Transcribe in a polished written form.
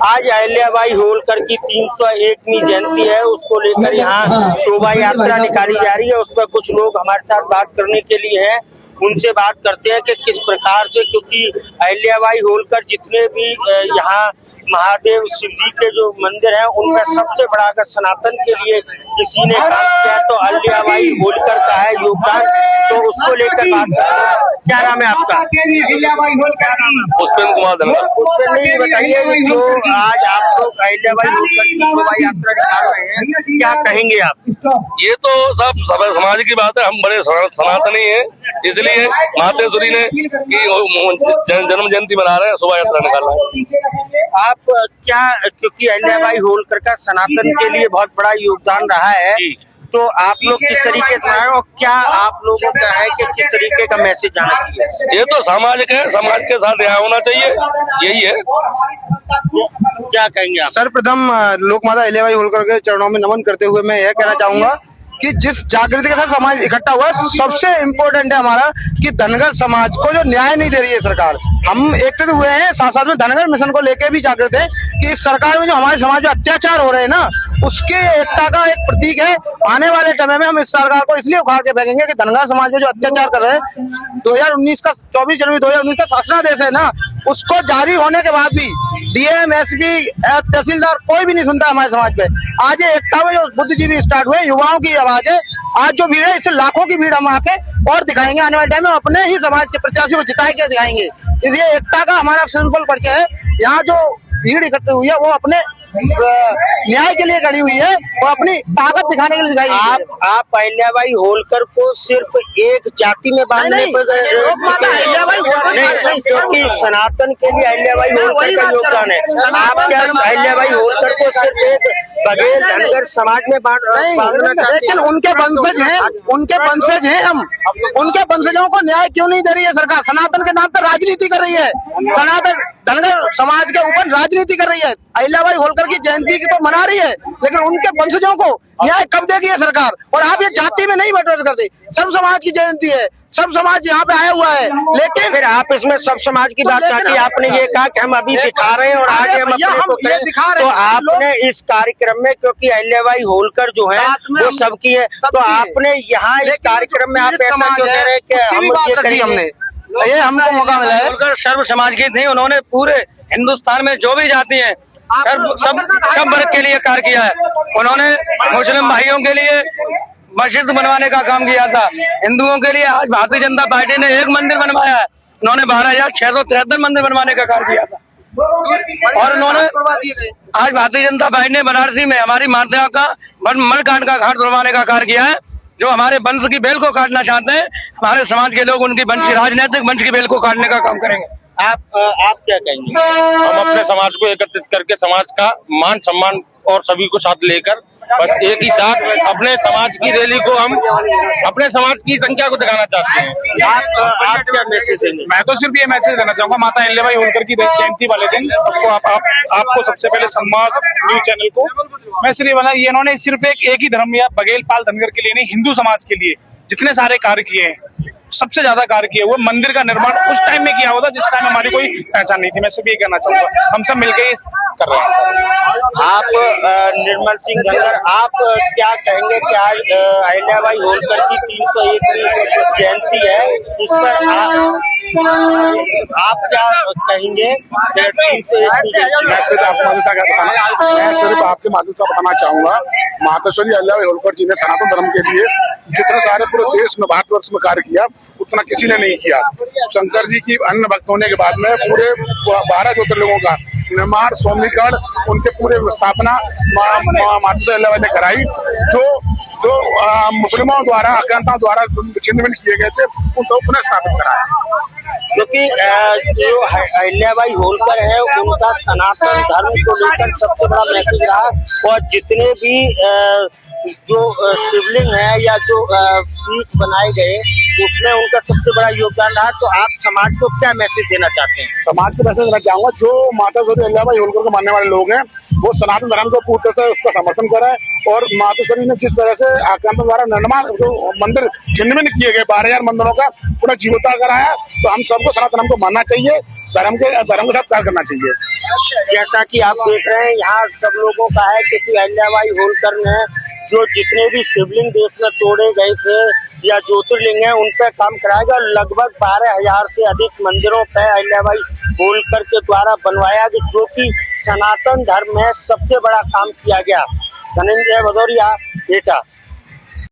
आज अहिल्याबाई होलकर की 301वीं जयंती है, उसको लेकर यहाँ शोभा यात्रा निकाली जा रही है। उस पर कुछ लोग हमारे साथ बात करने के लिए हैं, उनसे बात करते हैं कि किस प्रकार से, क्योंकि अहिल्याबाई होलकर जितने भी यहाँ महादेव शिव जी के जो मंदिर हैं उनमें सबसे बड़ा अगर सनातन के लिए किसी ने काम किया तो अहिल्याबाई होलकर का है योगदान। तो उसको लेकर बात करते हैं। क्या नाम है आपका? पुष्पेंद्र कुमार धनगर। पुष्पेंद्र जी, बताइए जो आज आप लोग अहिल्याबाई होलकर की शोभा यात्रा निकाल रहे हैं, क्या कहेंगे आप? ये तो सब समाज की बात है, हम बड़े सनातनी हैं, इसलिए मातेश्वरी ने की जन्म जयंती मना रहे हैं, शोभा यात्रा निकाल रहे हैं। आप क्या, क्योंकि अहिल्याबाई होलकर का सनातन के लिए बहुत बड़ा योगदान रहा है, तो आप लोग किस तरीके से मनाए और क्या आप लोगों का है कि किस तरीके का मैसेज जाना चाहिए? ये तो सामाजिक है, समाज के साथ न्याय होना चाहिए, यही है। क्या कहेंगे आप? सर्वप्रथम लोक माता अहिल्याबाई होलकर के चरणों में नमन करते हुए मैं यह कहना चाहूंगा कि जिस जागृति के साथ समाज इकट्ठा हुआ है, सबसे इम्पोर्टेंट है हमारा कि धनगर समाज को जो न्याय नहीं दे रही है सरकार, हम एकत्रित हुए हैं, साथ साथ में धनगर मिशन को लेके भी जागृत है कि इस सरकार में जो हमारे समाज में अत्याचार हो रहे हैं ना, उसके एकता का एक प्रतीक है। आने वाले समय में हम इस सरकार को इसलिए उखाड़ के फेंकेंगे कि धनगर समाज में जो अत्याचार कर रहे हैं, 2019 का 24 जनवरी 2019 का शासनादेश है ना, उसको जारी होने के बाद भी डीएम, एसपी, तहसीलदार कोई भी नहीं सुनता हमारे समाज पे। आज ये एकता में जो बुद्धिजीवी स्टार्ट हुए, युवाओं की आवाज है, आज जो भीड़ है इससे लाखों की भीड़ हम आके और दिखाएंगे। आने वाले टाइम में अपने ही समाज के प्रत्याशी को जिता के दिखाएंगे। इसलिए एकता का हमारा सिंपल परिचय है। यहाँ जो भीड़ इकट्ठी हुई है वो अपने न्याय के लिए खड़ी हुई है और अपनी ताकत दिखाने के लिए दिखाई है। आप अहिल्याबाई होलकर को सिर्फ एक जाति में बांधने पर नहीं, क्योंकि सनातन के लिए अहिल्याबाई होलकर का योगदान है। आप क्या अहिल्याबाई होलकर को सिर्फ एक बघेल धनगर समाज में बांधना चाहते हैं? लेकिन उनके वंशज हैं हम, उनके वंशजों को न्याय क्यों नहीं दे रही है सरकार? सनातन के नाम पर राजनीति कर रही है, सनातन धनगर समाज के ऊपर राजनीति कर रही है। अहिल्याबाई होलकर की जयंती की तो मना रही है, लेकिन उनके वंशजों को न्याय कब देगी है सरकार? और आप ये जाति में नहीं बंटवारा करते, सब समाज की जयंती है, सब समाज यहाँ पे आया हुआ है। लेकिन फिर आप इसमें सब समाज की बात की, आपने ये कहा कि हम अभी दिखा रहे हैं और आगे हम अपने को करें, तो आपने इस कार्यक्रम में, क्योंकि अहिल्याबाई होलकर जो है वो सबकी है, तो आपने यहाँ इस कार्यक्रम में आप ऐसा क्यों कह रहे हैं कि हम ये करेंगे? हमने ये हमको मौका मिला है। होलकर सर्व समाज की थी, उन्होंने पूरे हिंदुस्तान में जो भी जाति है सब वर्ग के लिए कार्य किया है। उन्होंने मुस्लिम भाइयों के लिए मस्जिद बनवाने का काम किया था, हिंदुओं के लिए आज भारतीय जनता पार्टी ने एक मंदिर बनवाया है, उन्होंने 12,673 मंदिर बनवाने का कार्य किया था। और उन्होंने आज भारतीय जनता पार्टी ने बनारसी में हमारी माता का मणिकांड का घाट तुड़वाने का कार्य किया है। जो हमारे वंश की बेल को काटना चाहते हैं, हमारे समाज के लोग उनकी वंश, राजनीतिक वंश की बेल को काटने का काम करेंगे। आप क्या कहेंगे? हम अपने समाज को एकत्रित करके समाज का मान सम्मान और सभी को साथ लेकर बस एक ही साथ अपने समाज की रैली को हम अपने समाज की संख्या को दिखाना चाहते हैं। आप क्या मैसेज देंगे? मैं तो सिर्फ ये मैसेज देना चाहूंगा माता अहिल्याबाई होलकर की जयंती वाले दिन सबको आपको सबसे पहले सम्मान न्यूज चैनल को मैं सिर्फ बना, ये इन्होंने सिर्फ एक ही धर्म या बघेल पाल धनगर के लिए नहीं, हिंदू समाज के लिए जितने सारे कार्य किए हैं, सबसे ज्यादा कार्य किया हुआ मंदिर का निर्माण उस टाइम में किया हुआ था जिस टाइम हमारी कोई पहचान नहीं थी। मैं सिर्फ ये कहना चाहूंगा, हम सब मिलकर कर रहे हैं। आप निर्मल सिंह धनगर, आप क्या कहेंगे कि आज अहिल्याबाई होलकर की 301वीं जयंती है, इस पर आप क्या कहेंगे? मैं सिर्फ आपके माध्यम से बताना चाहूंगा, माताश्वरी अहिल्याबाई होलकर जी ने सनातन धर्म के लिए जितने सारे पूरे देश में, भारतवर्ष में कार्य किया उतना किसी ने नहीं किया। शंकर जी की अन्य भक्त होने के बाद में पूरे 12 ज्योतिर्लिंगों का निर्माण, सौंदर्यीकरण, उनके पूरे स्थापना माताश्वरी अहिल्याबाई ने कराई। जो मुस्लिमों द्वारा, आक्रांताओं द्वारा छिन्न भिन्न किए गए थे उनको पुनः स्थापित कराया। क्योंकि जो अहिल्याबाई होलकर है उनका सनातन धर्म को लेकर सबसे बड़ा मैसेज रहा, और जितने भी जो शिवलिंग है या जो पीठ बनाए गए उसमें उनका सबसे बड़ा योगदान रहा। तो आप समाज को क्या मैसेज देना चाहते हैं? समाज को मैसेज देना चाहूंगा, जो माताश्वरी अहिल्याबाई होलकर को मानने वाले लोग हैं वो सनातन धर्म को पूर्ण से उसका समर्थन करें, और माताश्वरी ने जिस तरह से आक्रांतों द्वारा निर्माण, जो मंदिर छिन्न-भिन्न किए गए 12,000 मंदिरों का पुनः जीवोत्तार कराया, तो हम सबको सनातन धर्म को मानना चाहिए। धर्म के साथ कार्य करना चाहिए। जैसा कि आप देख रहे हैं यहाँ सब लोगों का है कि अहिल्याबाई होलकर ने जो जितने भी शिवलिंग देश में तोड़े गए थे या ज्योतिर्लिंग है उन पे काम कराएगा। लगभग 12,000 से अधिक मंदिरों पे अहिल्याबाई होलकर के द्वारा बनवाया गया, जो कि सनातन धर्म में सबसे बड़ा काम किया गया। धनंजय भदौरिया, एटा।